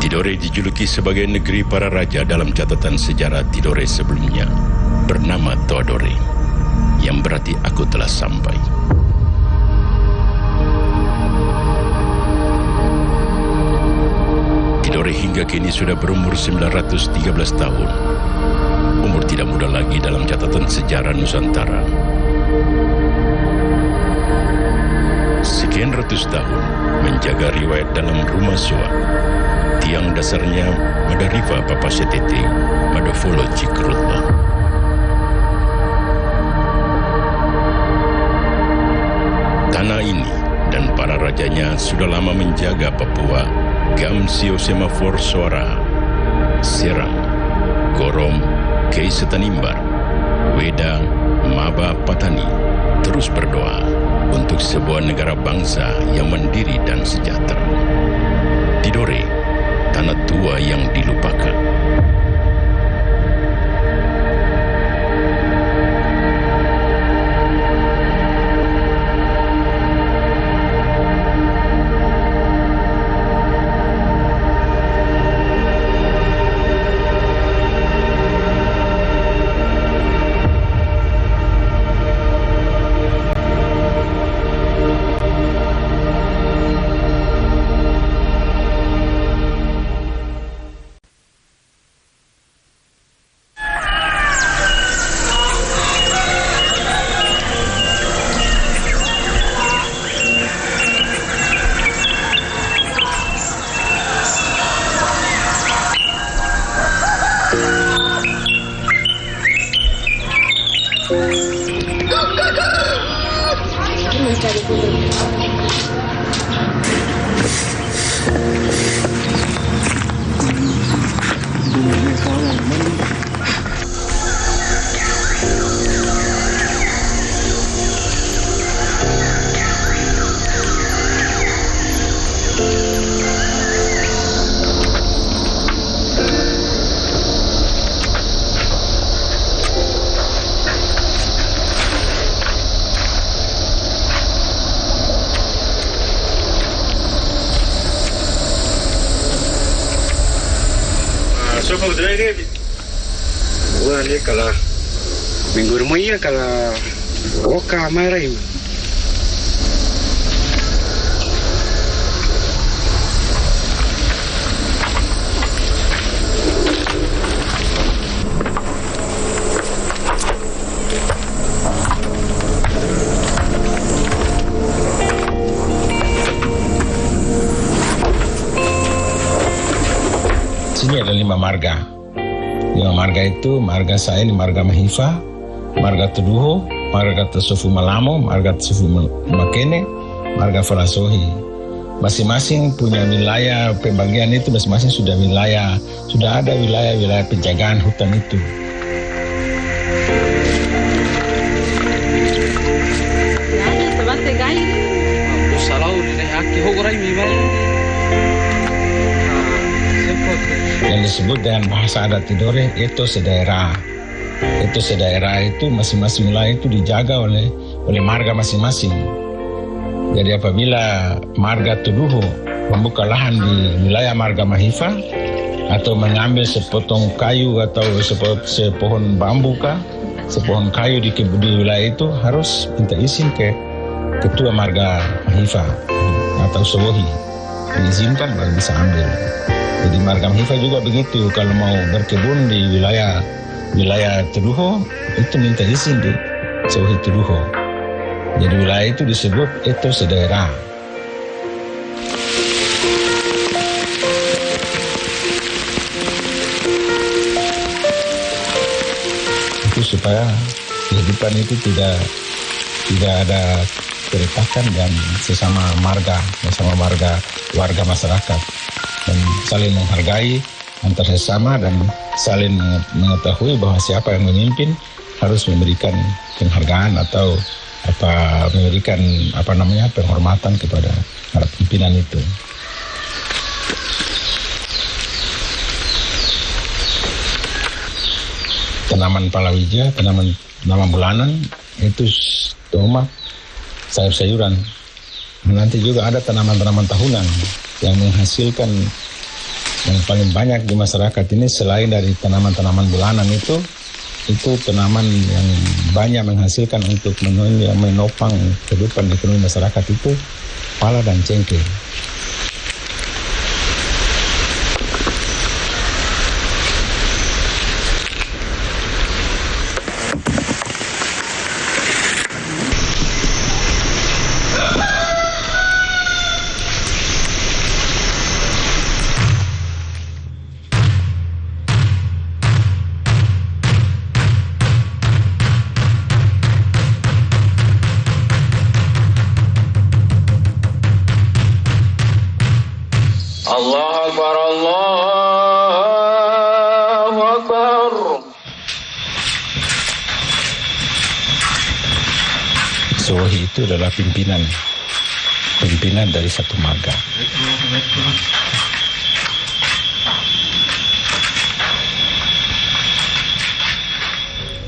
Tidore dijuluki sebagai negeri para raja dalam catatan sejarah Tidore sebelumnya, bernama Toadore, yang berarti aku telah sampai. Tidore hingga kini sudah berumur 913 tahun. Umur tidak muda lagi dalam catatan sejarah Nusantara. Sekian ratus tahun menjaga riwayat dalam rumah Soa. Tiang dasarnya Madariva Papa Setete, Madafolo Cikrutlo. Tanah ini dan para rajanya sudah lama menjaga Papua, Gamsio Semafor Suara, Serang, Gorom, Kei Setanimbar, Weda, Maba Patani, terus berdoa untuk sebuah negara bangsa yang mandiri dan sejahtera. Tidore, tanah tua yang dilupakan. Wali kalau minggu rumahnya kalau oka marai. Sini ada 5 marga. 5 marga itu, marga saya ini marga Mahifa, marga Tuduho, marga Tesofu Malamo, marga Tesofu Makene, marga Falasohi. Masing-masing punya wilayah pembagian itu, masing-masing sudah ada wilayah penjagaan hutan itu. Yang disebut dengan bahasa adat Tidore itu sedaerah. Itu sedaerah itu masing-masing wilayah itu dijaga oleh marga masing-masing. Jadi apabila marga Tuduho membuka lahan di wilayah marga Mahifa atau mengambil sepotong kayu atau sepohon bambu kah, sepohon kayu di wilayah itu harus minta izin ke ketua marga Mahifa atau Sowohi, diizinkan baru bisa ambil. Jadi marga Mahifa juga begitu, kalau mau berkebun di wilayah Tuduho itu minta izin di Sowohi Tuduho. Jadi wilayah itu disebut itu sedaerah. Itu supaya kehidupan itu tidak ada keretakan dan sesama marga warga masyarakat, dan saling menghargai antar sesama dan saling mengetahui bahwa siapa yang memimpin harus memberikan penghargaan atau memberikan penghormatan kepada para pimpinan itu. Tanaman palawija, tanaman bulanan itu tomat, sayur-sayuran. Nanti juga ada tanaman-tanaman tahunan yang menghasilkan yang paling banyak di masyarakat ini. Selain dari tanaman-tanaman bulanan itu tanaman yang banyak menghasilkan untuk menopang kehidupan ekonomi masyarakat itu pala dan cengkeh. Allahu Akbar, Allahu Akbar. Sohi itu adalah pimpinan dari satu marga.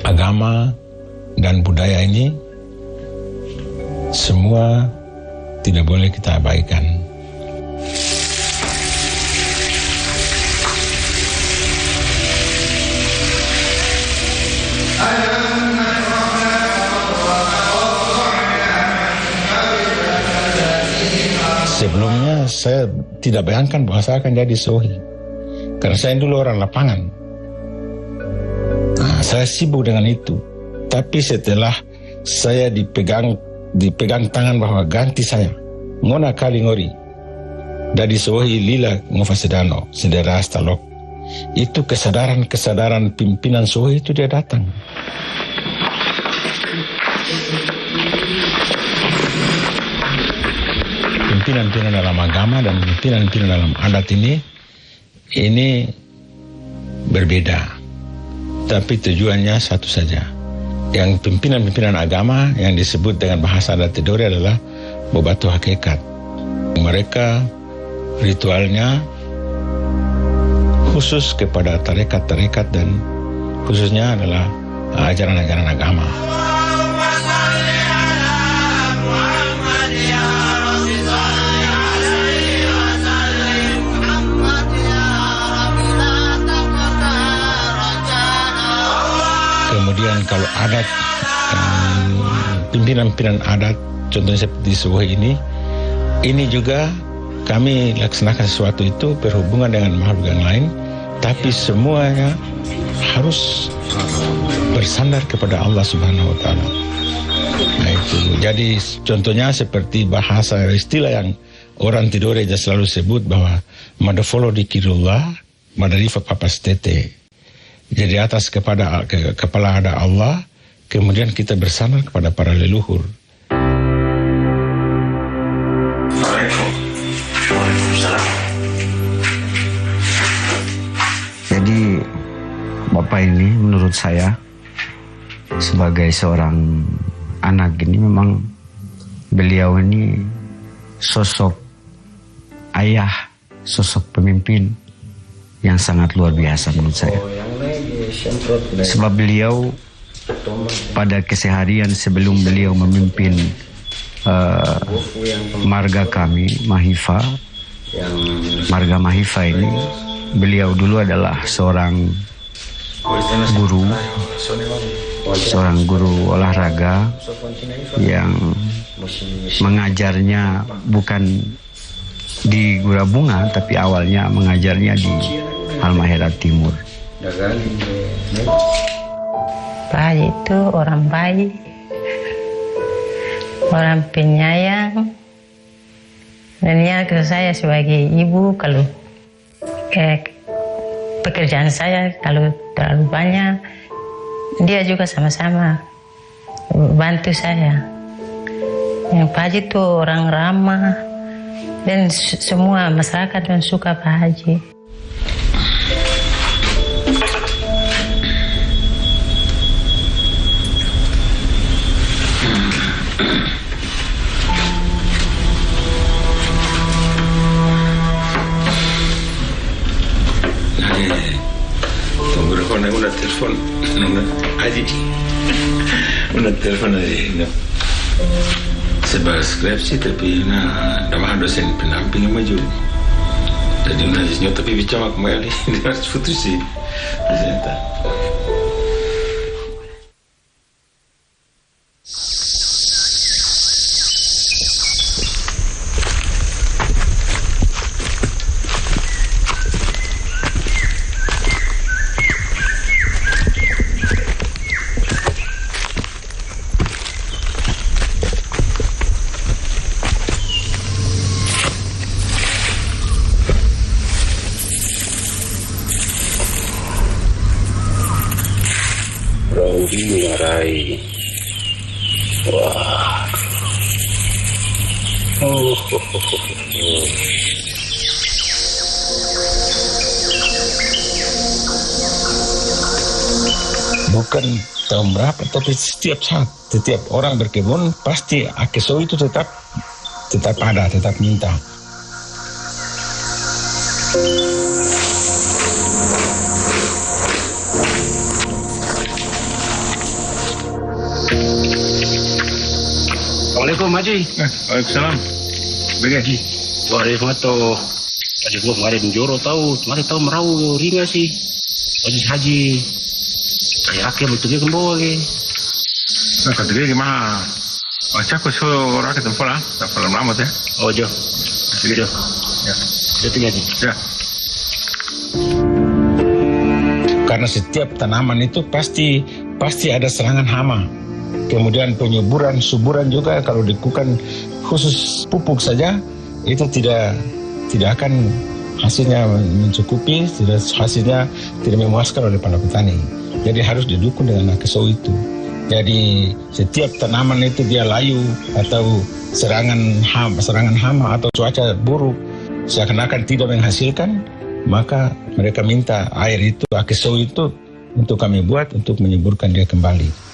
Agama dan budaya ini semua tidak boleh kita abaikan. Sebelumnya saya tidak bayangkan bahwa saya akan jadi sohi, karena saya dulu orang lapangan. Saya sibuk dengan itu. Tapi setelah saya dipegang tangan bahwa ganti saya, ngona kali ngori, dari sohi lila ngofasedano, sedera astalok. Itu kesadaran pimpinan sohi itu dia datang. Pimpinan dalam agama dan pimpinan dalam adat ini berbeda, tapi tujuannya satu saja. Yang pimpinan agama yang disebut dengan bahasa adat Tidore adalah bobatu hakikat. Mereka ritualnya khusus kepada tarekat dan khususnya adalah ajaran-ajaran agama. Kemudian kalau adat, pimpinan adat, contohnya seperti Sohi ini juga kami laksanakan sesuatu itu berhubungan dengan makhluk yang lain, tapi semuanya harus bersandar kepada Allah Subhanahu Wa Taala. Nah itu, jadi contohnya seperti bahasa istilah yang orang Tidore selalu sebut bahwa madafolo dikirullah, madarifa papastete. Jadi atas kepala ada Allah, kemudian kita bersandar kepada para leluhur. Jadi Bapak ini menurut saya sebagai seorang anak ini memang beliau ini sosok ayah, sosok pemimpin yang sangat luar biasa menurut saya. Sebab beliau pada keseharian sebelum beliau memimpin marga kami, marga Mahifa ini, beliau dulu adalah seorang guru olahraga yang mengajarnya bukan di Gurabunga, tapi awalnya mengajarnya di Halmahera Timur. Pak Haji itu orang baik, orang penyayang, dan ya ke saya sebagai ibu kalau pekerjaan saya kalau terlalu banyak, dia juga sama-sama bantu saya. Yang Pak Haji itu orang ramah dan semua masyarakat yang suka Pak Haji. una telepon Haji. Una telepon Haji. Sebab skripsi tapi nama dosen pendamping maju. Jadi unasnya tapi bicara kembali harus putus sih. Ngarai. Wah. Bukan tahun berapa, tapi setiap saat, setiap orang berkebun pasti akeso itu tetap ada, tetap minta. Assalamualaikum Haji. Waalaikumsalam. Begini. Wari foto. Tadi gua kemarin joro tahu, kemarin tahu merau ringa sih. Haji. Kayak akhir betul dia kembawa ke. Nah, kata dia gimana? Macam aku suruh orang ketemu lah, tak perlu lama ya. Oh jo. Jo. Ya. Jadi Haji. Ya. Karena setiap tanaman itu pasti ada serangan hama. Kemudian penyuburan, suburan juga kalau dilakukan khusus pupuk saja itu tidak akan hasilnya mencukupi, hasilnya tidak memuaskan oleh para petani. Jadi harus didukung dengan akeso itu. Jadi setiap tanaman itu dia layu atau serangan hama atau cuaca buruk seakan-akan tidak menghasilkan, maka mereka minta air itu, akeso itu untuk kami buat untuk menyuburkan dia kembali.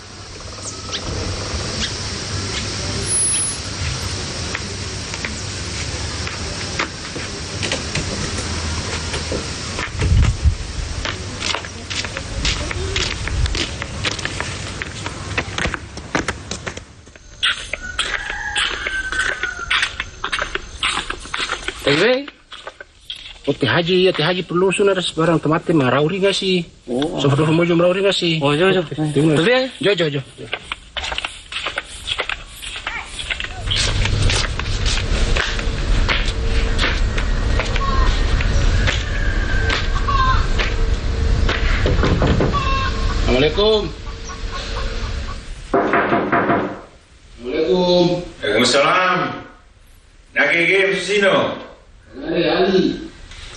Teh Haji perlu sunar sebarang temate marau ringa sih. Oh. Seperti mau jom marau ringa sih. Oh, jo. Tapi Jo. Assalamualaikum. Waalaikumsalam. Nak game sino? Ali.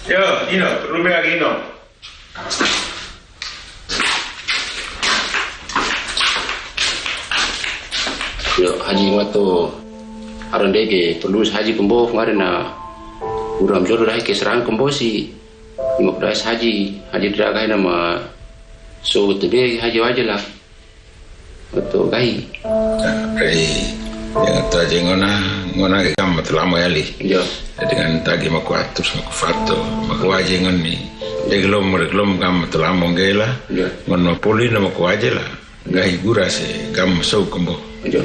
Yo, Nino, perlu lagi Nino. Yo, Haji waktu aron dege perlu Haji kembo kemarin na uram jodoh dah ke serang kembo si lima belas Haji diragai nama so tebe Haji wajah lah waktu gai. Yang tu aja ngona kamu terlama ya li. Yo. Dengan tagi maku atur maku fato maku aja ngoni. Deglom kamu terlama gela. Ngono poli nama maku aja lah. Gai gura se kamu so kumbo. Yo.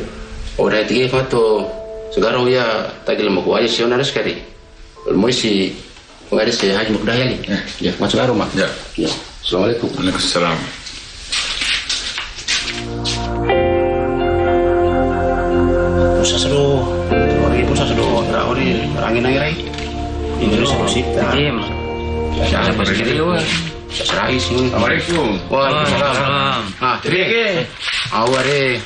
Orang tiga fato sekarang ya tagi lama maku aja sih orang sekali. Mau si ada si Haji muda ya li. Ya masuk ke rumah. Ya. Assalamualaikum. Waalaikumsalam. Pusa sedo ori angin rai Indonesia Sita Siapa bersih lu? Serai sih. Assalamualaikum. Waalaikumsalam. Triage. Aware.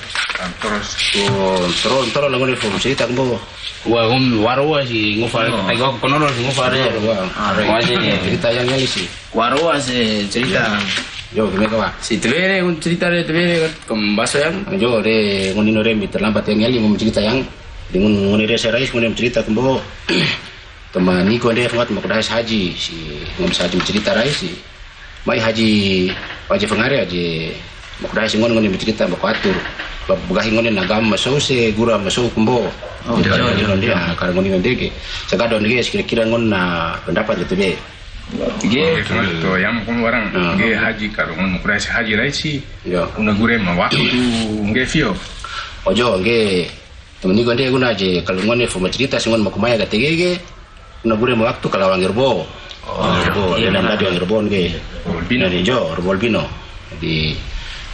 Terus lagu ni form cerita kembo. Wah, warua sih ngufar. Ayo konono ngufar ya. Wah, cerita yang ini sih. Warua sih cerita. Yo, gimana Pak? Si Tebere cerita de Tebere kembaso yang. Yo, de ngonino rembi terlambat yang ngali mau cerita yang dengan ngonire serais ngonim cerita kembo. Teman Niko dia buat mau kedai haji si ngom haji cerita rai si. Mai haji Fengare aja mau kedai si ngonim cerita mau atur. Begahi ngonim nagam masuk se gura masuk kembo. Oh, dia karena ngonim ndege. Segadon ndege kira-kira ngon na pendapat gitu be. Tiga. to yang pun orang ge haji kalau mau kurasi haji lai si Yo. una gure ma waktu ge fio Ojo ge temen ni gonde guna je kalau ngone fo cerita singon mau kumaya ga tegege una gure mo waktu kalau wangirbo. Rebo iya, dan tadi wangirbo ge. Wolbino. Bino jo Wolbino. Di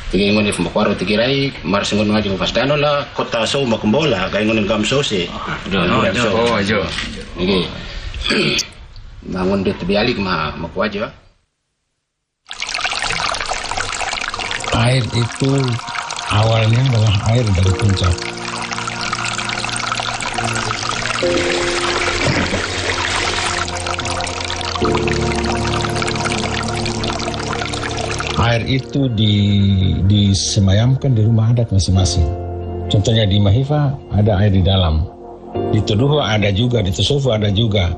tigi ngone fo makwaro tigirai mar singon ngaji mo pastano la kota so makumbola ga ngone gam so se. Oh, jo. Nge. Bangun dia terbialik maku aja. Air itu awalnya adalah air dari puncak. Air itu disemayamkan di rumah adat masing-masing. Contohnya di Mahifa ada air di dalam. Di Tuduho ada juga, di Tusofu ada juga.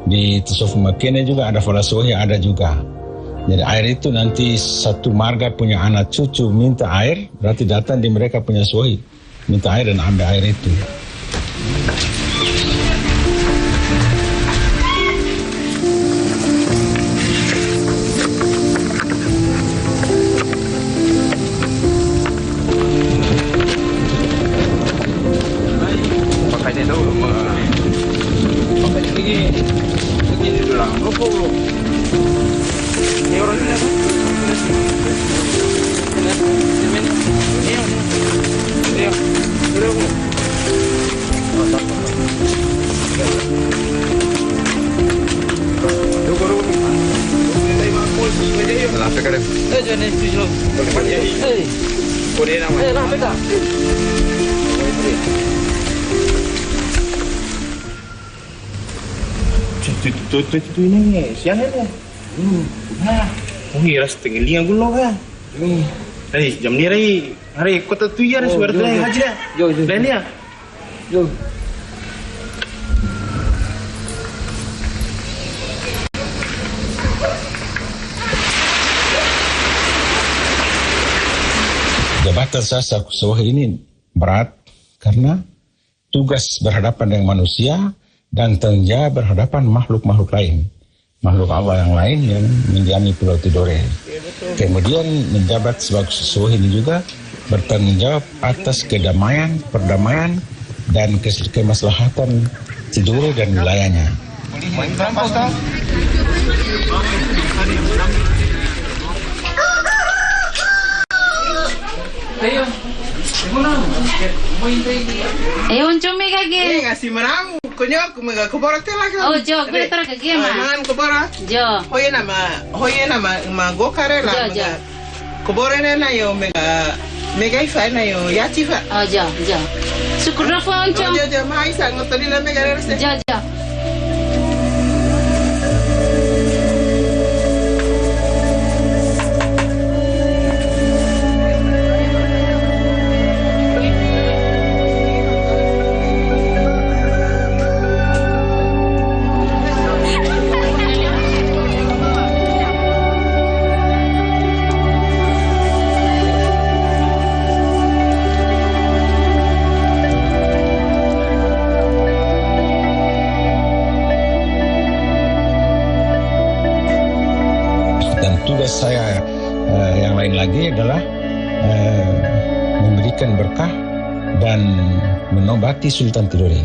Di Tusofu Makene juga ada, Falasohi ada juga. Jadi air itu nanti satu marga punya anak cucu minta air, berarti datang di mereka punya sohi, minta air dan ambil air itu. Itu ini siang ya. Nah, kira setengah lima gulo kan. Hari jam ni hari kota tu ya suara tu haji dah. Jo. Lain dia. Jo. Jabatan Sasa Sohi ini berat karena tugas berhadapan dengan manusia dan tanggung jawab berhadapan makhluk-makhluk lain, makhluk Allah yang lain yang mendiami Pulau Tidore. Kemudian menjabat sebagai Sohi ini juga bertanggung jawab atas kedamaian, perdamaian dan kemaslahatan Tidore dan wilayahnya. Un cumi kaki. Ngasih menang. Kunyok kumaga kubara tela kan. Oh jo, gue tara kaki ma. Man kubara. Jo. Hoye nama ma go kare la. Jo. Kubara na yo mega ifa na yo yati fa. Oh jo. Syukur fa un cumi. Jo mai sa ngotali la mega rese. Jo. Tugas saya yang lain lagi adalah memberikan berkah dan menobati Sultan Tidore.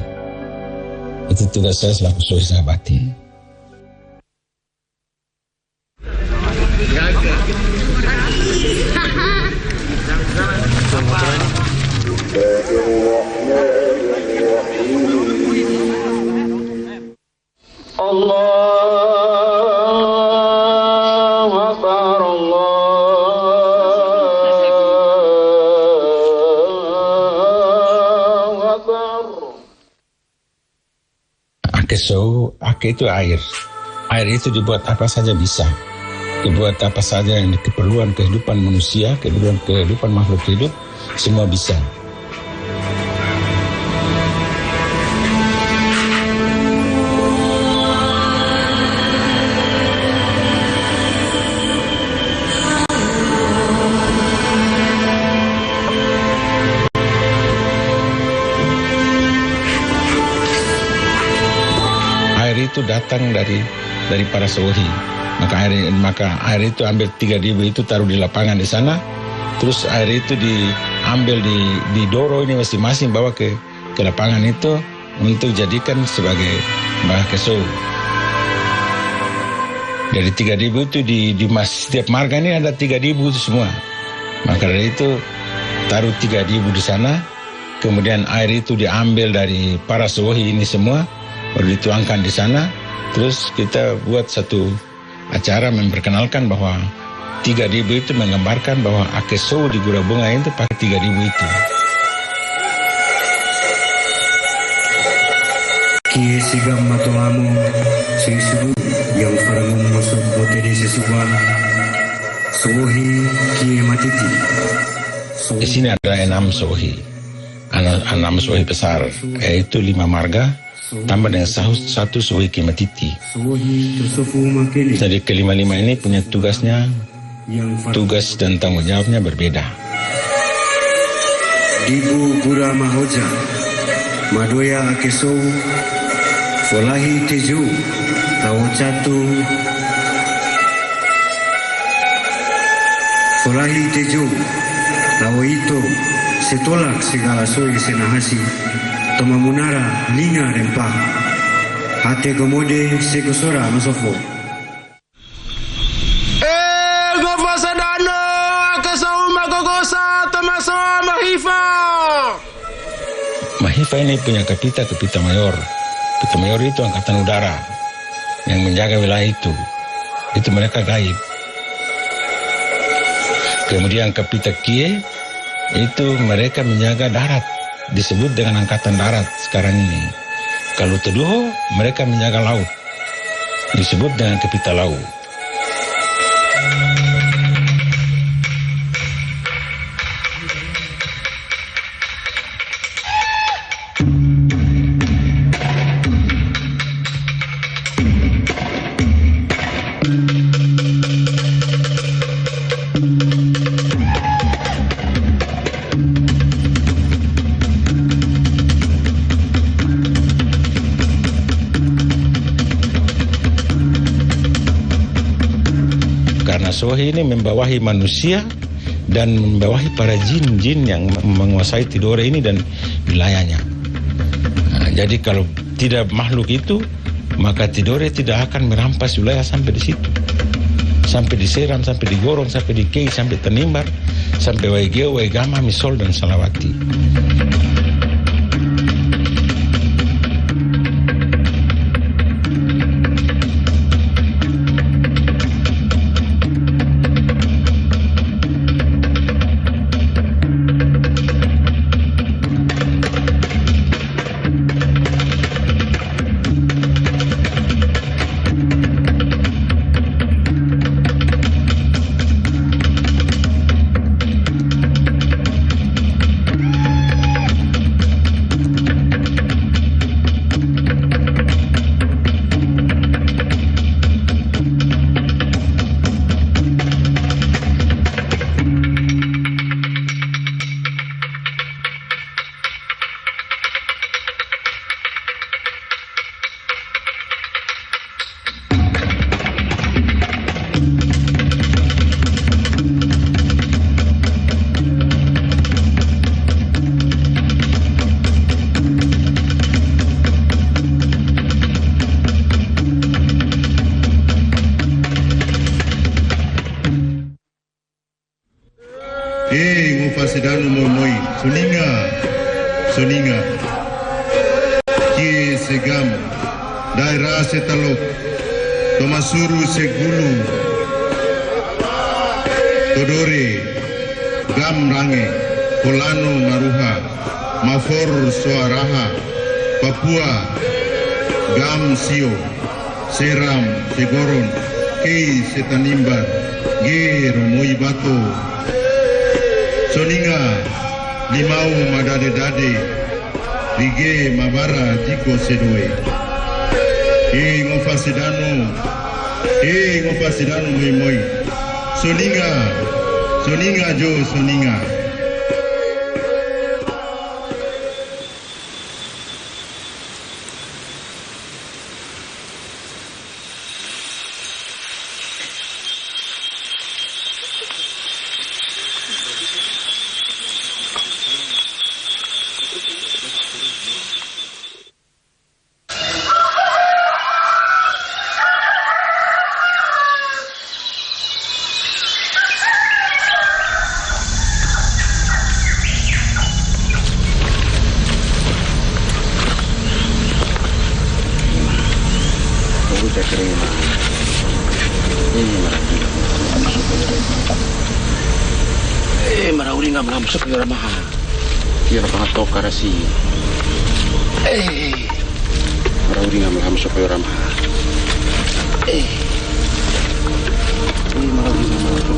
Itu tugas saya selaku Sohi Sahabati. Ake itu air. Air itu dibuat apa saja bisa. Dibuat apa saja yang keperluan kehidupan manusia, kehidupan makhluk hidup, semua bisa. Itu datang dari dari para Sohi. Maka air itu ambil 3.000 itu taruh di lapangan di sana. Terus air itu diambil di doro ini masing-masing bawa ke lapangan itu untuk jadikan sebagai bahan keso. Dari 3.000 itu di setiap marga ini ada 3.000 itu semua. Maka dari itu taruh 3.000 di sana. Kemudian air itu diambil dari para Sohi ini semua, baru dituangkan di sana. Terus kita buat satu acara memperkenalkan bahwa 3.000 itu menggambarkan bahwa Akeso di Gurabunga itu pakai 3.000 itu. Kie sigam matolamu sisubu yang farangum masuk bote di sesuban Sohi kie matiti. Di sini ada 6 Sohi. 6 Sohi besar, yaitu 5 marga tambah dengan satu Sohi Kimatiti. Jadi kelima-lima ini punya tugas dan tanggung jawabnya berbeda. Ibu Gura Mahoja Madoya Akeso Folahi Teju Tawo Catu Folahi Teju Tawo Ito setolak segala soy senahasi toma munara linga rempah hate komode segosora masofo Gofa Sadano Akeso Magogosa Tomaso Mahifa. Mahifa ini punya kapita mayor. Kapita mayor itu angkatan udara yang menjaga wilayah itu. Itu mereka gaib. Kemudian kapita Kie itu mereka menjaga darat, disebut dengan angkatan darat sekarang ini. Kalau Teduho mereka menjaga laut, disebut dengan kapita laut. Sohi ini membawahi manusia dan membawahi para jin-jin yang menguasai Tidore ini dan wilayahnya. Nah, jadi kalau tidak makhluk itu, maka Tidore tidak akan merampas wilayah sampai di situ. Sampai diseram, sampai digorong, sampai dikei, sampai tenimbar, sampai Waigeo, Waigama, Misol, dan Salawati. Sedano moi soninga ki segam daerah setalok tomasuru segulu todore gam range polano maruha mafor soaraha Papua gam sio seram segoron kei setanimbar ge romoi bato Soninga limau madade-dade Lige mabara tiko sedoe ngofa sedano moi Soninga jo soninga Marauri nga mga masuk yung ramaha. Yung pangatok karasi. Marauri nga mga masuk yung ramaha. Marauri nga mga masuk.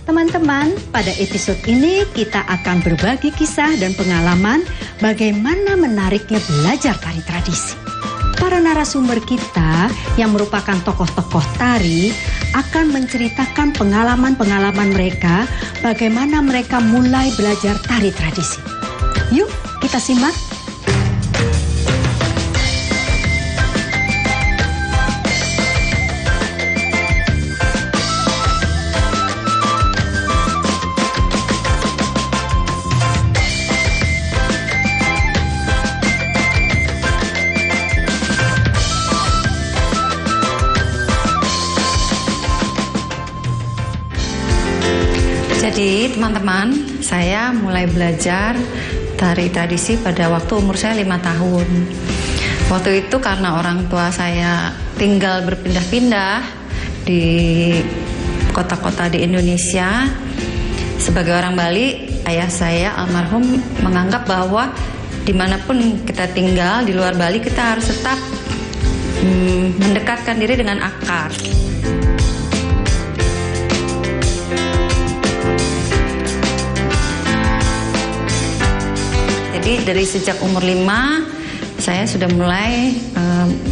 Teman-teman, pada episode ini kita akan berbagi kisah dan pengalaman bagaimana menariknya belajar tari tradisi. Para narasumber kita yang merupakan tokoh-tokoh tari akan menceritakan pengalaman-pengalaman mereka bagaimana mereka mulai belajar tari tradisi. Yuk, kita simak. Jadi teman-teman, saya mulai belajar tari tradisi pada waktu umur saya 5 tahun. Waktu itu karena orang tua saya tinggal berpindah-pindah di kota-kota di Indonesia. Sebagai orang Bali, ayah saya almarhum menganggap bahwa dimanapun kita tinggal di luar Bali, kita harus tetap mendekatkan diri dengan akar. Jadi dari sejak umur 5 saya sudah mulai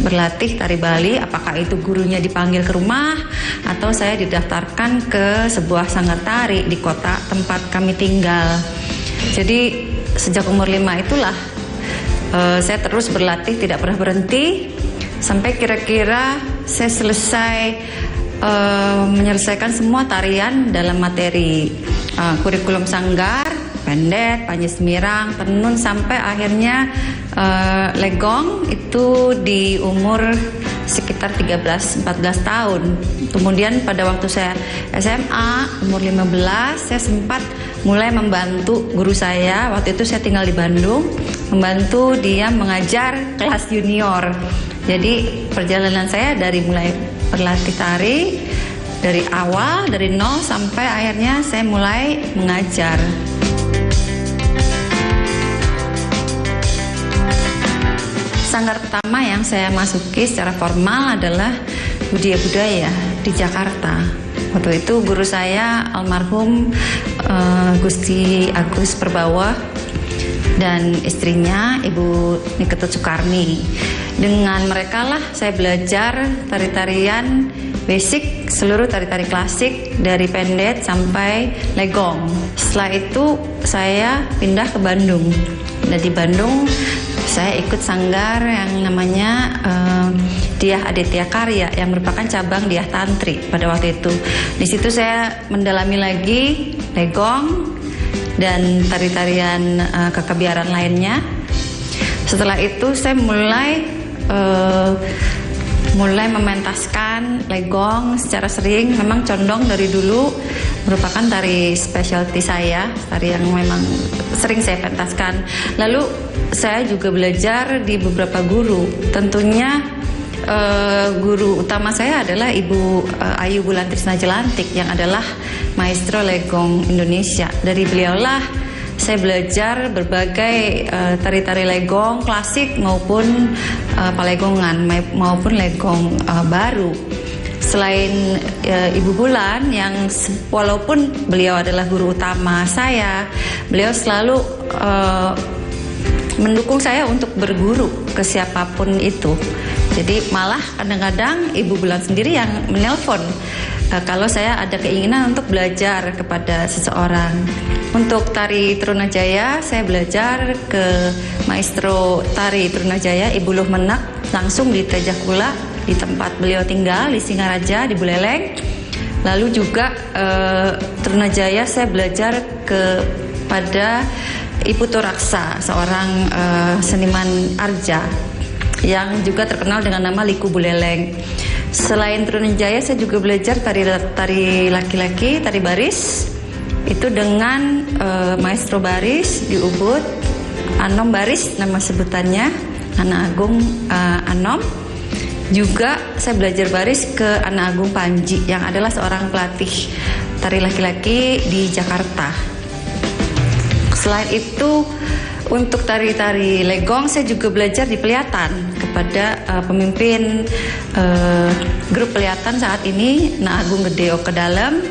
berlatih tari Bali, apakah itu gurunya dipanggil ke rumah atau saya didaftarkan ke sebuah sanggar tari di kota tempat kami tinggal. Jadi sejak umur 5 itulah saya terus berlatih, tidak pernah berhenti sampai kira-kira saya selesai menyelesaikan semua tarian dalam materi kurikulum sanggar, pendet, panji semirang, tenun, sampai akhirnya legong itu di umur sekitar 13-14 tahun. Kemudian pada waktu saya SMA umur 15, saya sempat mulai membantu guru saya. Waktu itu saya tinggal di Bandung, membantu dia mengajar kelas junior. Jadi perjalanan saya dari mulai berlatih tari dari awal, dari nol sampai akhirnya saya mulai mengajar. Sanggar pertama yang saya masuki secara formal adalah Budaya Budaya di Jakarta. Waktu itu guru saya almarhum Gusti Agus Perbawa dan istrinya Ibu Niketut Sukarni. Dengan mereka lah saya belajar tari-tarian basic, seluruh tari-tari klasik dari pendet sampai legong. Setelah itu saya pindah ke Bandung. Dan di Bandung saya ikut sanggar yang namanya Diah Aditya Karya yang merupakan cabang Diah Tantri pada waktu itu. Di situ saya mendalami lagi legong dan tari-tarian kekebiaran lainnya. Setelah itu saya mulai mementaskan legong secara sering. Memang condong dari dulu merupakan tari specialty saya, tari yang memang sering saya pentaskan. Lalu saya juga belajar di beberapa guru. Tentunya guru utama saya adalah Ibu Ayu Bulan Trisna Jelantik yang adalah maestro legong Indonesia. Dari beliaulah saya belajar berbagai tari-tari legong klasik maupun palegongan maupun legong baru. Selain Ibu Bulan yang walaupun beliau adalah guru utama saya, beliau selalu mendukung saya untuk berguru ke siapapun itu. Jadi malah kadang-kadang Ibu Bulan sendiri yang menelpon kalau saya ada keinginan untuk belajar kepada seseorang. Untuk tari Trunajaya saya belajar ke maestro tari Trunajaya Ibu Luh Menak langsung di Tejakula, di tempat beliau tinggal di Singaraja di Buleleng. Lalu juga Trunajaya saya belajar kepada Ibu Turaksa, seorang seniman arja yang juga terkenal dengan nama Liku Buleleng. Selain Trunajaya saya juga belajar tari laki-laki, tari baris itu dengan maestro baris di Ubud, Anom Baris nama sebutannya, Ana Agung Anom. Juga saya belajar baris ke Ana Agung Panji yang adalah seorang pelatih tari laki-laki di Jakarta. Selain itu untuk tari-tari legong saya juga belajar di Peliatan kepada pemimpin grup Peliatan saat ini, Na Agung Gedeo Kedalem.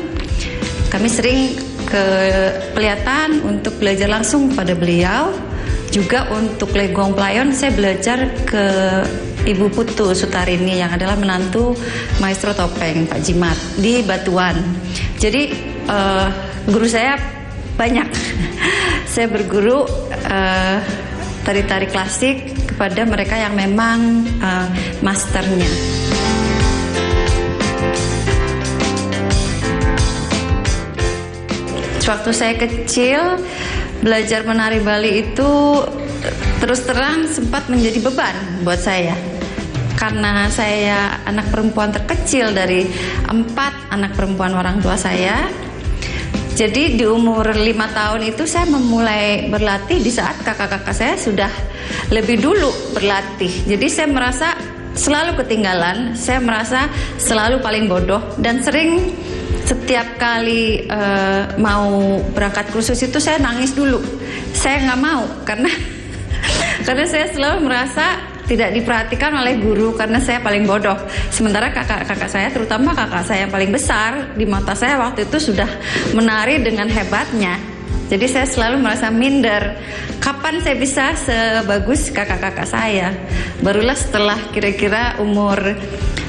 Kami sering ke Peliatan untuk belajar langsung pada beliau. Juga untuk legong Playon saya belajar ke Ibu Putu Sutarini yang adalah menantu maestro topeng Pak Jimat di Batuan. Jadi guru saya banyak. Saya berguru tari-tari klasik kepada mereka yang memang masternya. Waktu saya kecil, belajar menari Bali itu terus terang sempat menjadi beban buat saya. Karena saya anak perempuan terkecil dari 4 anak perempuan orang tua saya. Jadi di umur 5 tahun itu saya memulai berlatih di saat kakak-kakak saya sudah lebih dulu berlatih. Jadi saya merasa selalu ketinggalan, saya merasa selalu paling bodoh, dan sering setiap kali mau berangkat kursus itu saya nangis dulu. Saya nggak mau karena saya selalu merasa tidak diperhatikan oleh guru karena saya paling bodoh. Sementara kakak-kakak saya, terutama kakak saya yang paling besar di mata saya waktu itu sudah menari dengan hebatnya. Jadi saya selalu merasa minder. Kapan saya bisa sebagus kakak-kakak saya? Barulah setelah kira-kira umur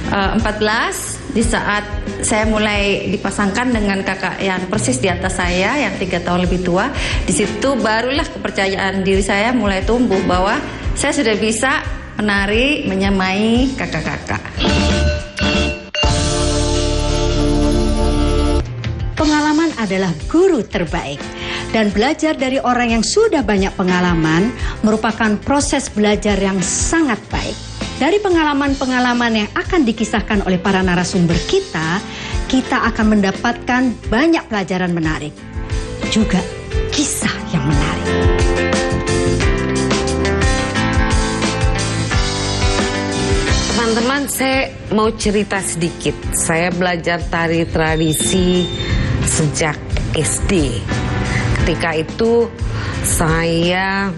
14, di saat saya mulai dipasangkan dengan kakak yang persis di atas saya, yang 3 tahun lebih tua. Di situ barulah kepercayaan diri saya mulai tumbuh bahwa saya sudah bisa menari menyamai kakak-kakak. Pengalaman adalah guru terbaik, dan belajar dari orang yang sudah banyak pengalaman merupakan proses belajar yang sangat baik. Dari pengalaman-pengalaman yang akan dikisahkan oleh para narasumber kita akan mendapatkan banyak pelajaran menarik, juga kisah yang menarik. Teman-teman, saya mau cerita sedikit. Saya belajar tari tradisi sejak SD. Ketika itu saya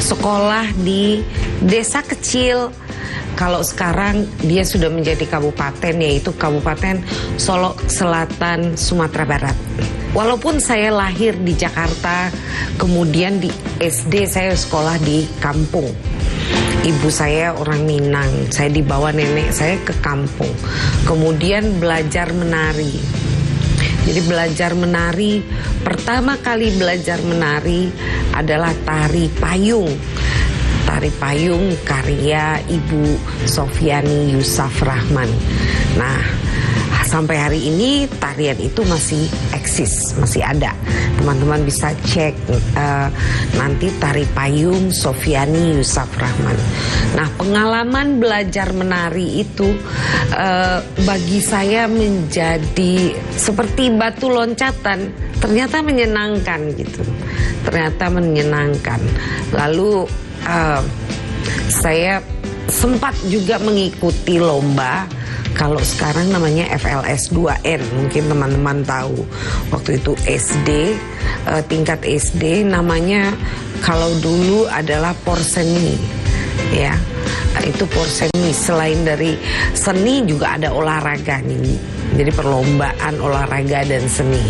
sekolah di desa kecil. Kalau sekarang dia sudah menjadi kabupaten, yaitu Kabupaten Solok Selatan, Sumatera Barat. Walaupun saya lahir di Jakarta, kemudian di SD saya sekolah di kampung. Ibu saya orang Minang, saya dibawa nenek saya ke kampung. Kemudian belajar menari. Jadi belajar menari, pertama kali belajar menari adalah tari payung. Tari payung karya Ibu Sofiani Yusaf Rahman. Nah, sampai hari ini tarian itu masih eksis, masih ada. Teman-teman bisa cek nanti tari payung Sofiani Yusaf Rahman. Nah, pengalaman belajar menari itu bagi saya menjadi seperti batu loncatan. Ternyata menyenangkan gitu. Ternyata menyenangkan. Lalu saya sempat juga mengikuti lomba. Kalau sekarang namanya FLS 2N, mungkin teman-teman tahu. Waktu itu SD, tingkat SD namanya kalau dulu adalah Porseni, ya. Itu Porseni. Selain dari seni juga ada olahraga nih. Jadi perlombaan olahraga dan seni.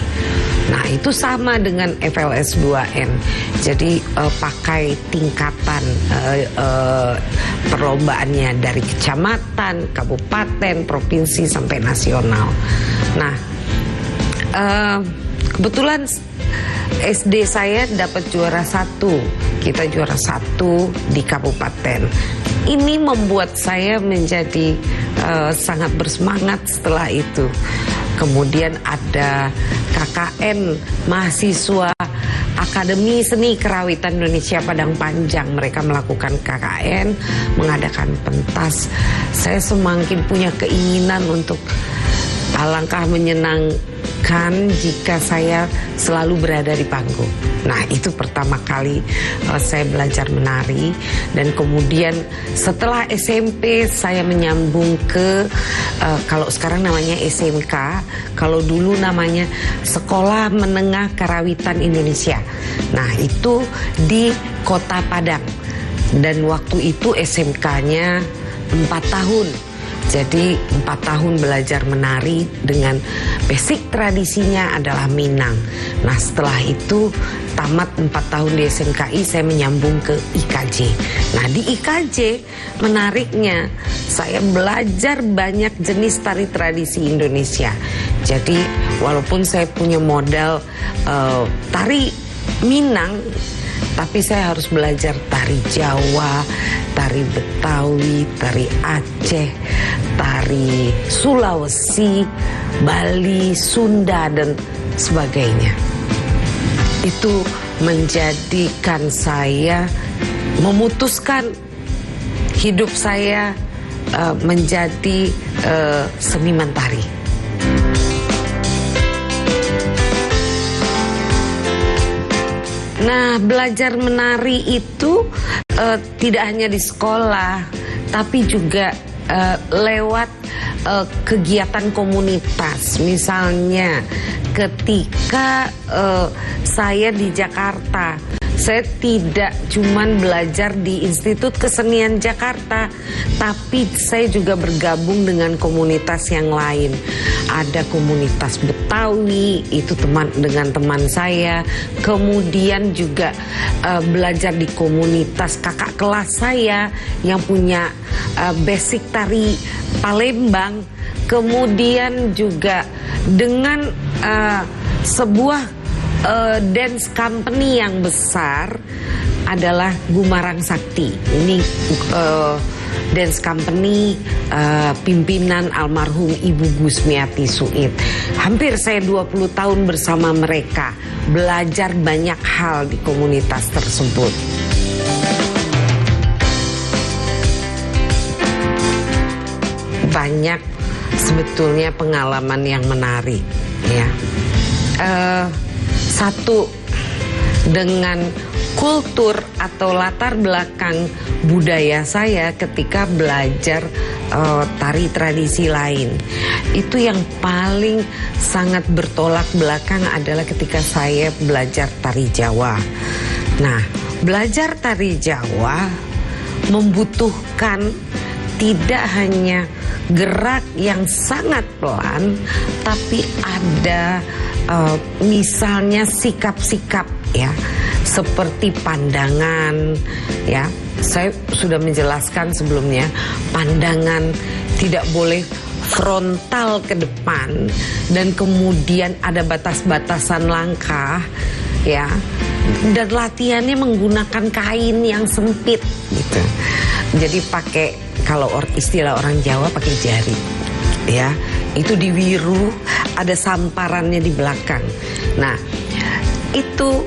Nah, itu sama dengan FLS 2N. Jadi pakai tingkatan perlombaannya dari kecamatan, kabupaten, provinsi sampai nasional. Nah, kebetulan SD saya dapat juara 1. Kita juara 1 di kabupaten. Ini membuat saya menjadi sangat bersemangat setelah itu. Kemudian ada KKN, mahasiswa Akademi Seni Kerawitan Indonesia Padang Panjang. Mereka melakukan KKN, mengadakan pentas. Saya semakin punya keinginan untuk alangkah menyenangkan jika saya selalu berada di panggung. Nah, itu pertama kali saya belajar menari. Dan kemudian setelah SMP saya menyambung ke kalau sekarang namanya SMK, kalau dulu namanya Sekolah Menengah Karawitan Indonesia. Nah, itu di Kota Padang. Dan waktu itu SMK-nya 4 tahun. Jadi 4 tahun belajar menari dengan basic tradisinya adalah Minang. Nah, setelah itu tamat 4 tahun di SMKI, saya menyambung ke IKJ. Nah, di IKJ menariknya saya belajar banyak jenis tari tradisi Indonesia. Jadi walaupun saya punya modal tari Minang, tapi saya harus belajar tari Jawa, tari Betawi, tari Aceh, tari Sulawesi, Bali, Sunda, dan sebagainya. Itu menjadikan saya memutuskan hidup saya menjadi seniman tari. Nah, belajar menari itu tidak hanya di sekolah, tapi juga lewat kegiatan komunitas. Misalnya ketika saya di Jakarta, saya tidak cuman belajar di Institut Kesenian Jakarta, tapi saya juga bergabung dengan komunitas yang lain. Ada komunitas Betawi, itu dengan teman saya. Kemudian juga belajar di komunitas kakak kelas saya yang punya basic tari Palembang. Kemudian juga dengan sebuah dance company yang besar adalah Gumarang Sakti. Ini dance company pimpinan almarhum Ibu Gusmiati Suid. Hampir saya 20 tahun bersama mereka, belajar banyak hal di komunitas tersebut. Banyak sebetulnya pengalaman yang menarik, ya. Satu, dengan kultur atau latar belakang budaya saya ketika belajar tari tradisi lain. Itu yang paling sangat bertolak belakang adalah ketika saya belajar tari Jawa. Nah, belajar tari Jawa membutuhkan tidak hanya gerak yang sangat pelan, tapi ada misalnya sikap-sikap, ya, seperti pandangan, ya. Saya sudah menjelaskan sebelumnya, pandangan tidak boleh frontal ke depan, dan kemudian ada batas-batasan langkah, ya. Dan latihannya menggunakan kain yang sempit, gitu. Jadi pakai, kalau istilah orang Jawa, pakai jari, ya. Itu diwiru, ada samparannya di belakang. Nah, itu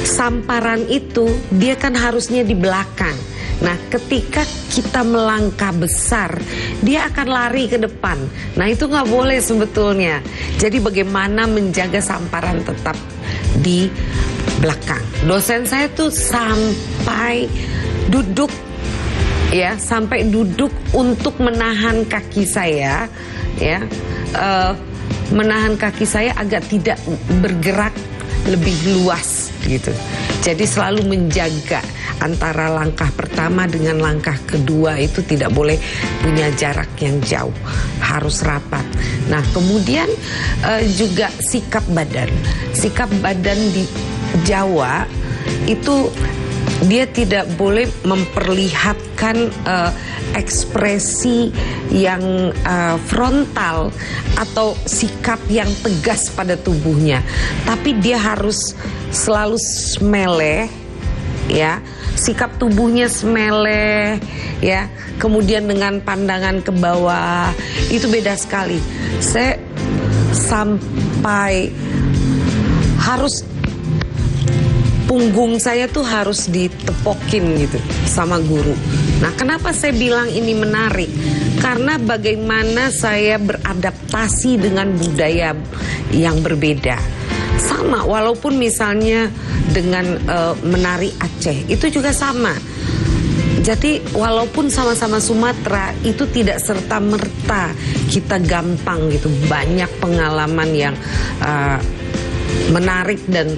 samparan itu dia kan harusnya di belakang. Nah, ketika kita melangkah besar, dia akan lari ke depan. Nah, itu nggak boleh sebetulnya. Jadi bagaimana menjaga samparan tetap di belakang. Dosen saya tuh sampai duduk, ya, sampai duduk untuk menahan kaki saya, ya, menahan kaki saya agar tidak bergerak lebih luas, gitu. Jadi selalu menjaga antara langkah pertama dengan langkah kedua itu tidak boleh punya jarak yang jauh, harus rapat. Nah, kemudian juga sikap badan di Jawa itu dia tidak boleh memperlihatkan ekspresi yang frontal atau sikap yang tegas pada tubuhnya, tapi dia harus selalu semeleh, ya, sikap tubuhnya semeleh, ya, kemudian dengan pandangan ke bawah itu beda sekali. Saya sampai harus punggung saya tuh harus ditepokin gitu sama guru. Nah, kenapa saya bilang ini menarik? Karena bagaimana saya beradaptasi dengan budaya yang berbeda. Sama, walaupun misalnya dengan menari Aceh, itu juga sama. Jadi walaupun sama-sama Sumatera, itu tidak serta-merta kita gampang gitu. Banyak pengalaman yang menarik dan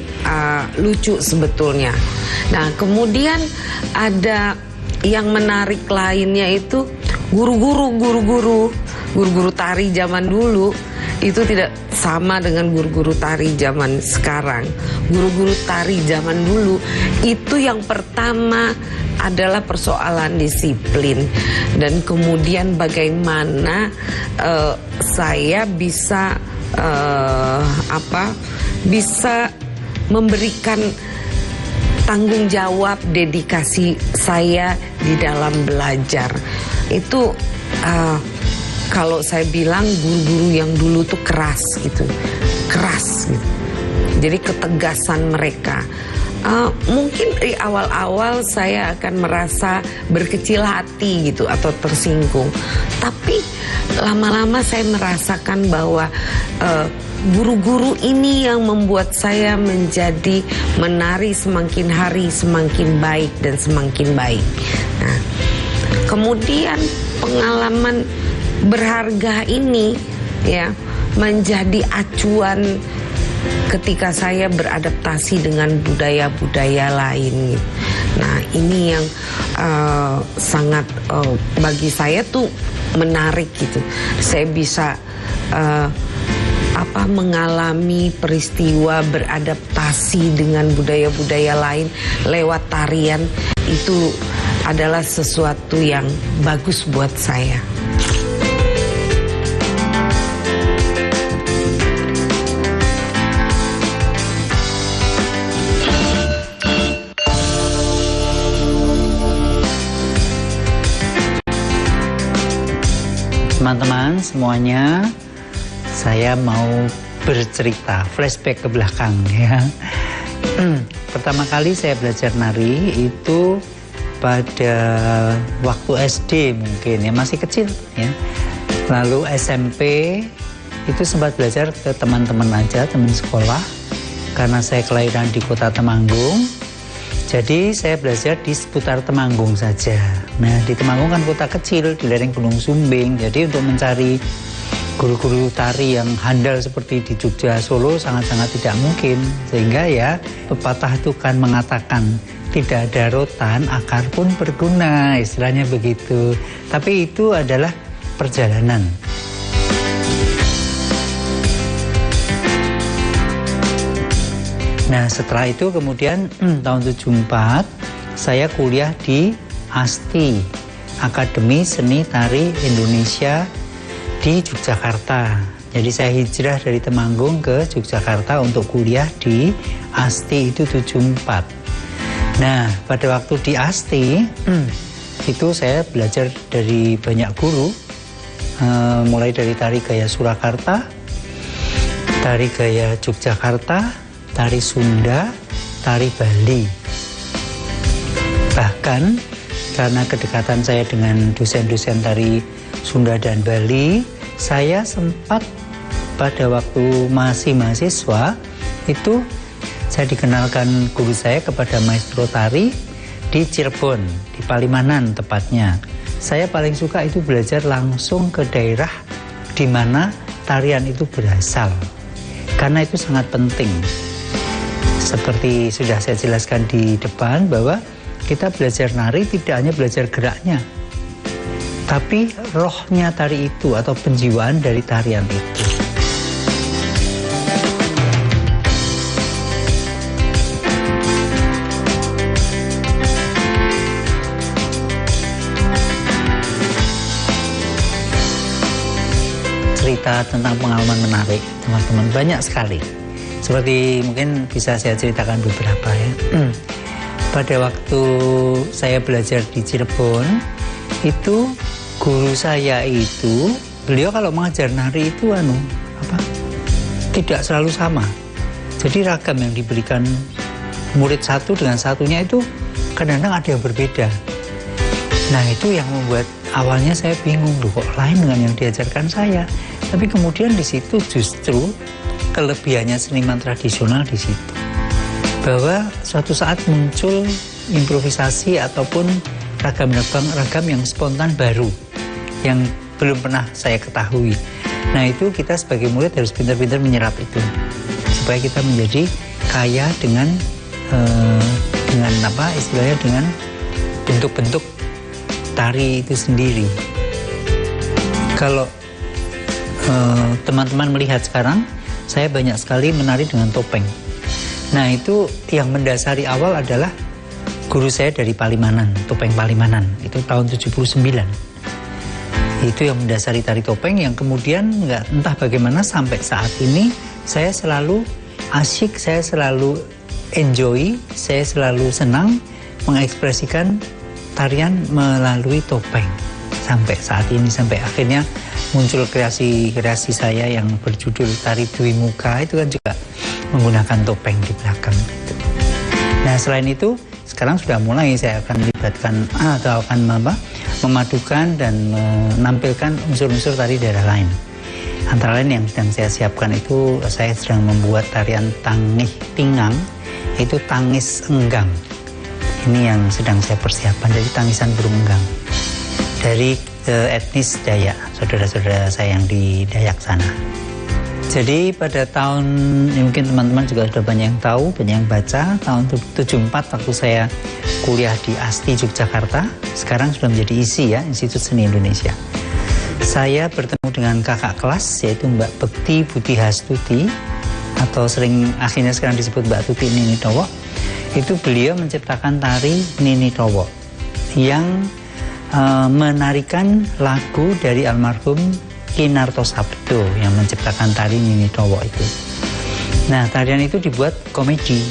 lucu sebetulnya. Nah, kemudian ada yang menarik lainnya itu guru-guru tari zaman dulu itu tidak sama dengan guru-guru tari zaman sekarang. Guru-guru tari zaman dulu itu yang pertama adalah persoalan disiplin, dan kemudian bagaimana saya bisa bisa memberikan tanggung jawab, dedikasi saya di dalam belajar. Itu kalau saya bilang guru-guru yang dulu tuh keras gitu. Jadi ketegasan mereka. Mungkin di awal-awal saya akan merasa berkecil hati gitu atau tersinggung. Tapi lama-lama saya merasakan bahwa guru-guru ini yang membuat saya menjadi menari semakin hari semakin baik dan semakin baik. Nah, kemudian pengalaman berharga ini ya menjadi acuan ketika saya beradaptasi dengan budaya-budaya lain. Nah, ini yang sangat bagi saya tuh menarik gitu. Saya bisa mengalami peristiwa beradaptasi dengan budaya-budaya lain lewat tarian. Itu adalah sesuatu yang bagus buat saya. Teman-teman semuanya, saya mau bercerita, flashback ke belakang ya. Pertama kali saya belajar nari itu pada waktu SD mungkin ya, masih kecil ya. Lalu SMP itu sempat belajar ke teman-teman aja, teman sekolah. Karena saya kelahiran di kota Temanggung, jadi saya belajar di seputar Temanggung saja. Nah, di Temanggung kan kota kecil di lereng Gunung Sumbing. Jadi untuk mencari guru-guru tari yang handal seperti di Jogja, Solo sangat-sangat tidak mungkin. Sehingga ya pepatah itu kan mengatakan tidak ada rotan, akar pun berguna, istilahnya begitu. Tapi itu adalah perjalanan. Nah, setelah itu kemudian tahun 74 saya kuliah di ASTI, Akademi Seni Tari Indonesia di Yogyakarta. Jadi saya hijrah dari Temanggung ke Yogyakarta untuk kuliah di ASTI itu 74. Nah, pada waktu di ASTI itu saya belajar dari banyak guru, mulai dari tari gaya Surakarta, tari gaya Yogyakarta, tari Sunda, tari Bali. Bahkan karena kedekatan saya dengan dosen-dosen tari Sunda dan Bali, saya sempat pada waktu masih mahasiswa itu saya dikenalkan guru saya kepada maestro tari di Cirebon, di Palimanan tepatnya. Saya paling suka itu belajar langsung ke daerah di mana tarian itu berasal, karena itu sangat penting. Seperti sudah saya jelaskan di depan bahwa kita belajar nari tidak hanya belajar geraknya, tapi rohnya tari itu atau penjiwaan dari tarian itu. Cerita tentang pengalaman menarik, teman-teman, banyak sekali. Seperti mungkin bisa saya ceritakan beberapa ya. Pada waktu saya belajar di Cirebon, itu guru saya itu, beliau kalau mengajar nari itu tidak selalu sama. Jadi ragam yang diberikan murid satu dengan satunya itu kadang-kadang ada yang berbeda. Nah, itu yang membuat awalnya saya bingung, loh kok lain dengan yang diajarkan saya. Tapi kemudian di situ justru kelebihannya seniman tradisional di situ, bahwa suatu saat muncul improvisasi ataupun ragam yang spontan baru yang belum pernah saya ketahui. Nah, itu kita sebagai murid harus pintar-pintar menyerap itu supaya kita menjadi kaya dengan istilahnya dengan bentuk-bentuk tari itu sendiri. Kalau teman-teman melihat sekarang, saya banyak sekali menari dengan topeng. Nah, itu yang mendasari awal adalah guru saya dari Palimanan, topeng Palimanan. Itu tahun 79. Itu yang mendasari tari topeng yang kemudian entah bagaimana sampai saat ini saya selalu asyik, saya selalu enjoy, saya selalu senang mengekspresikan tarian melalui topeng. Sampai saat ini, sampai akhirnya muncul kreasi saya yang berjudul Tari Dwi Muka, itu kan juga menggunakan topeng di belakang. Nah, selain itu sekarang sudah mulai saya akan libatkan atau akan memadukan dan menampilkan unsur-unsur tari daerah lain. Antara lain yang sedang saya siapkan itu, saya sedang membuat tarian tangih pinggang, itu tangis enggang. Ini yang sedang saya persiapkan, jadi tangisan burung enggang. Dari etnis Dayak, saudara-saudara saya yang di Dayak sana. Jadi pada tahun, mungkin teman-teman juga sudah banyak yang tahu, banyak yang baca, tahun 74 waktu saya kuliah di ASTI Yogyakarta, sekarang sudah menjadi ISI ya, Institut Seni Indonesia. Saya bertemu dengan kakak kelas, yaitu Mbak Bekti Budi Hastuti, atau sering akhirnya sekarang disebut Mbak Tuti Nini Towo. Itu beliau menciptakan tari Nini Towo yang menarikan lagu dari almarhum Kinarto Sabdo yang menciptakan tari Nini Towo itu. Nah, tarian itu dibuat komedi.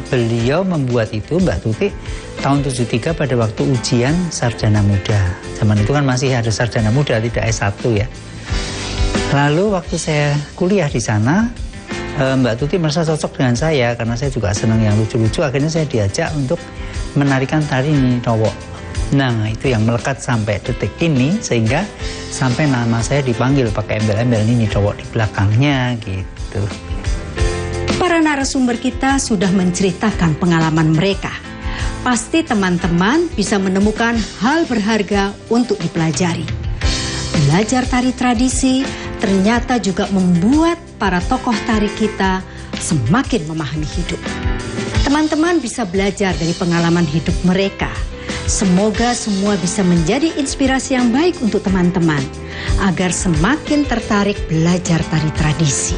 Beliau membuat itu, Mbak Tuti, tahun 73 pada waktu ujian sarjana muda. Zaman itu kan masih ada sarjana muda, tidak S1 ya. Lalu waktu saya kuliah di sana, Mbak Tuti merasa cocok dengan saya karena saya juga senang yang lucu-lucu. Akhirnya saya diajak untuk menarikan tari Nini Towo. Nah, itu yang melekat sampai detik ini, sehingga sampai nama saya dipanggil pakai embel-embel Nini Towo di belakangnya gitu. Para narasumber kita sudah menceritakan pengalaman mereka. Pasti teman-teman bisa menemukan hal berharga untuk dipelajari. Belajar tari tradisi ternyata juga membuat para tokoh tari kita semakin memahami hidup. Teman-teman bisa belajar dari pengalaman hidup mereka. Semoga semua bisa menjadi inspirasi yang baik untuk teman-teman agar semakin tertarik belajar tari tradisi.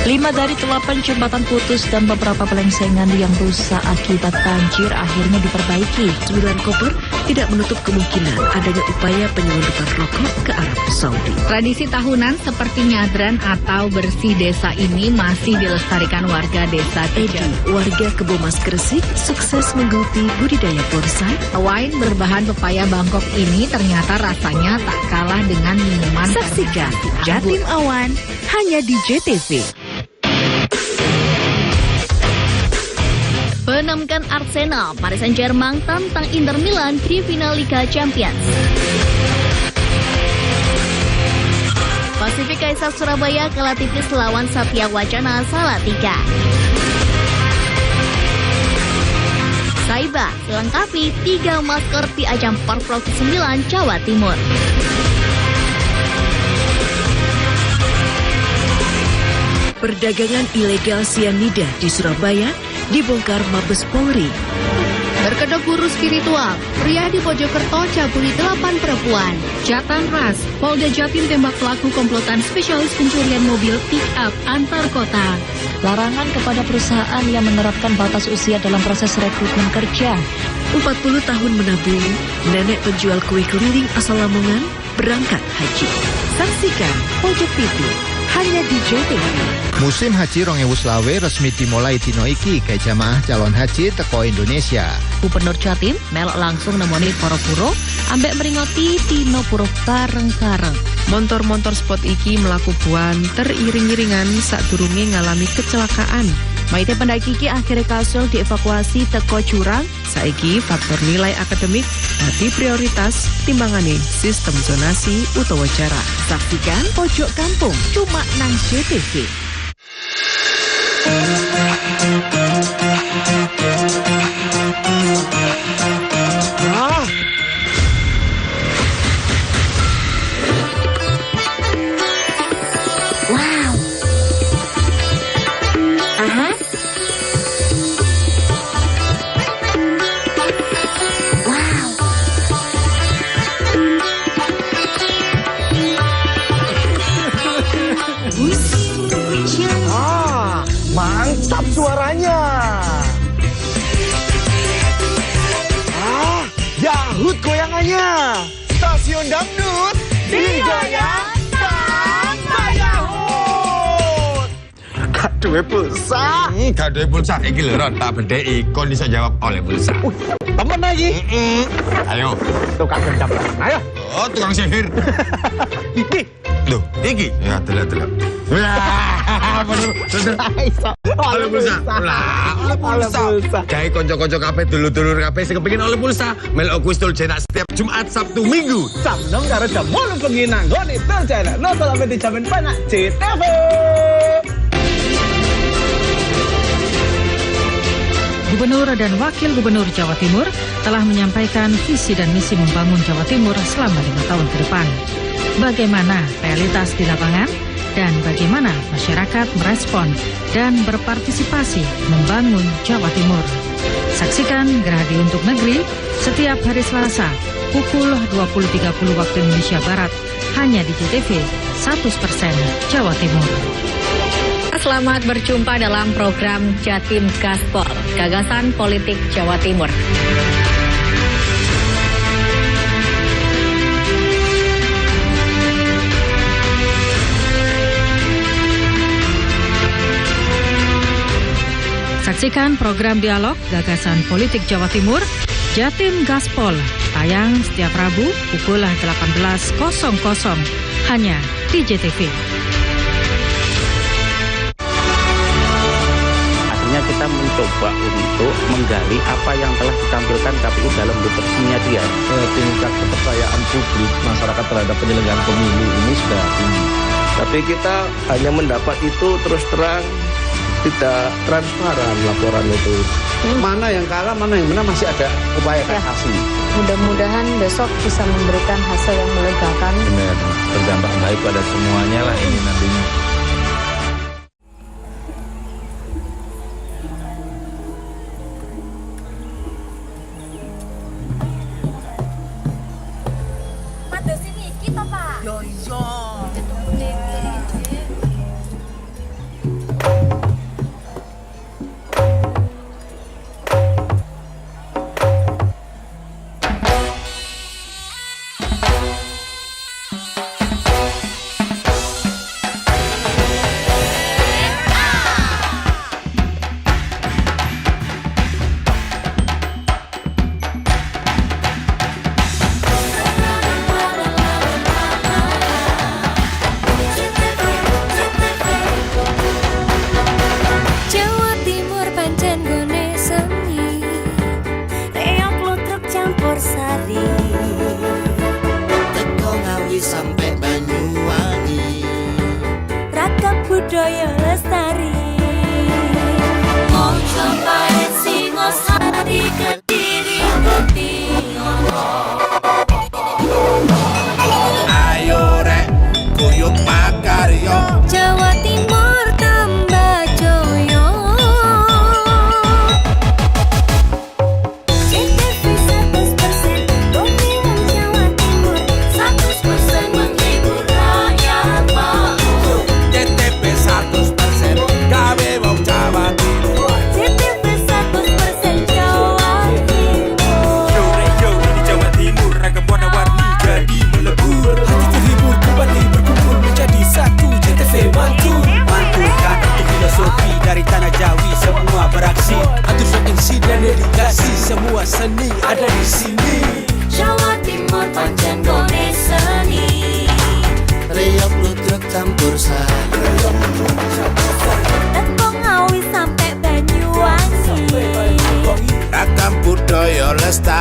Lima dari 8 jembatan putus dan beberapa pelengsengan yang rusak akibat banjir akhirnya diperbaiki. 9 koper tidak menutup kemungkinan adanya upaya penyelundupan rokok ke Arab Saudi. Tradisi tahunan seperti nyadran atau bersih desa ini masih dilestarikan warga desa Edi, warga Kebomas Gresik, sukses menggeluti budidaya bonsai. Wine berbahan pepaya Bangkok ini ternyata rasanya tak kalah dengan minuman. Saksikan Jatim Awan hanya di JTV. Menamkan Arsenal, Paris Saint-Germain tantang Inter Milan di final Liga Champions. Pasifik Kaisar Surabaya kalah tipis lawan Satya Wacana Salatiga. Saiba dilengkapi 3 masker di ajang Porprov 9 Jawa Timur. Perdagangan ilegal sianida di Surabaya dibongkar Mabes Polri. Berkedok guru spiritual, pria di Mojokerto cabuli 8 perempuan. Jatan ras, Polda Jatim tembak pelaku komplotan spesialis pencurian mobil pick-up antar kota. Larangan kepada perusahaan yang menerapkan batas usia dalam proses rekrutmen kerja. 40 tahun menabung, nenek penjual kue keliling asal Lamongan berangkat haji. Saksikan Pojok TV hanya di JTV. Musim Haji 2020 resmi dimulai dino iki ke jamaah calon haji teko Indonesia. Gubernur Jatim melok langsung nemoni para puro ambek meringoti dino puro bareng-bareng. Montor-montor spot iki melaku buanter iring-iringan sadurunge ngalami kecelakaan. Maite pendaki iki akhirnya kasul dievakuasi teko jurang. Saiki faktor nilai akademik dadi prioritas timbangane sistem zonasi utawa jarak. Saksikan Pojok Kampung cuma nang JTV. Hanya stasiun dangdut digoyang sampai Yahut. Gaduhe pulsa. Gaduhe pulsa iki lho Ron, tak bedheki kon iso jawab oleh pulsa. Temen lagi. Ayo. Tukang gendam. Ayo. Oh, tukang sihir. Iki. Loh, iki. Ya, delok. Wah, bener. Oleh pulsa. Lah, oleh pulsa. Gawe kanca-kanca kabeh dulur-dulur kabeh sing kepengin oleh pulsa, melok kuis tul cenak setiap Jumat, Sabtu, Minggu. Jam 6 karo jam 8 bengi nang nggone tul cenak. Nonton sampe dijamin banyak CTV. Gubernur dan Wakil Gubernur Jawa Timur telah menyampaikan visi dan misi membangun Jawa Timur selama 5 tahun ke depan. Bagaimana realitas di lapangan dan bagaimana masyarakat merespon dan berpartisipasi membangun Jawa Timur. Saksikan Gerhadi untuk Negeri setiap hari Selasa pukul 20.30 waktu Indonesia Barat hanya di JTV 100% Jawa Timur. Selamat berjumpa dalam program Jatim Gaspol, Gagasan Politik Jawa Timur. Saksikan program dialog Gagasan Politik Jawa Timur, Jatim Gaspol, tayang setiap Rabu pukul 18.00 hanya di JTV. Kita mencoba untuk menggali apa yang telah ditampilkan KPU dalam deskripsinya dia. Tingkat kepercayaan publik masyarakat terhadap penyelenggaraan pemilu ini sudah tinggi. Tapi kita hanya mendapat itu terus terang, tidak transparan laporan itu. Mana yang kalah, mana yang menang masih ada upaya kasasi. Mudah-mudahan besok bisa memberikan hasil yang melegakan. Benar, berdampak baik pada semuanya lah ini nantinya. budaya lestari. Mojo paet Singosari Kediri Kutingono. Ayo rek kuyup makaryo Jawa Timur tambah joyo. JTV 100% dongeng Jawa Timur 100% menghibur rakyat makmur. JTV 100% gawe wong Jawa Timur. JTV 100% Jawa Timur. Yo di Jawa Timur ragam warna-warni jadi melebur. Hati terhibur kembali berkumpul menjadi satu. JTV mantul mantulkan untuk filosofi dari tanah Jawi semua beraksi. Atur MC dan dedikasi semua seni ada di sini. Jawa Timur pancen gone seni. Riok ludruk campur sari. Teko Ngawi sampai Banyuwangi. Ragam budaya lestari.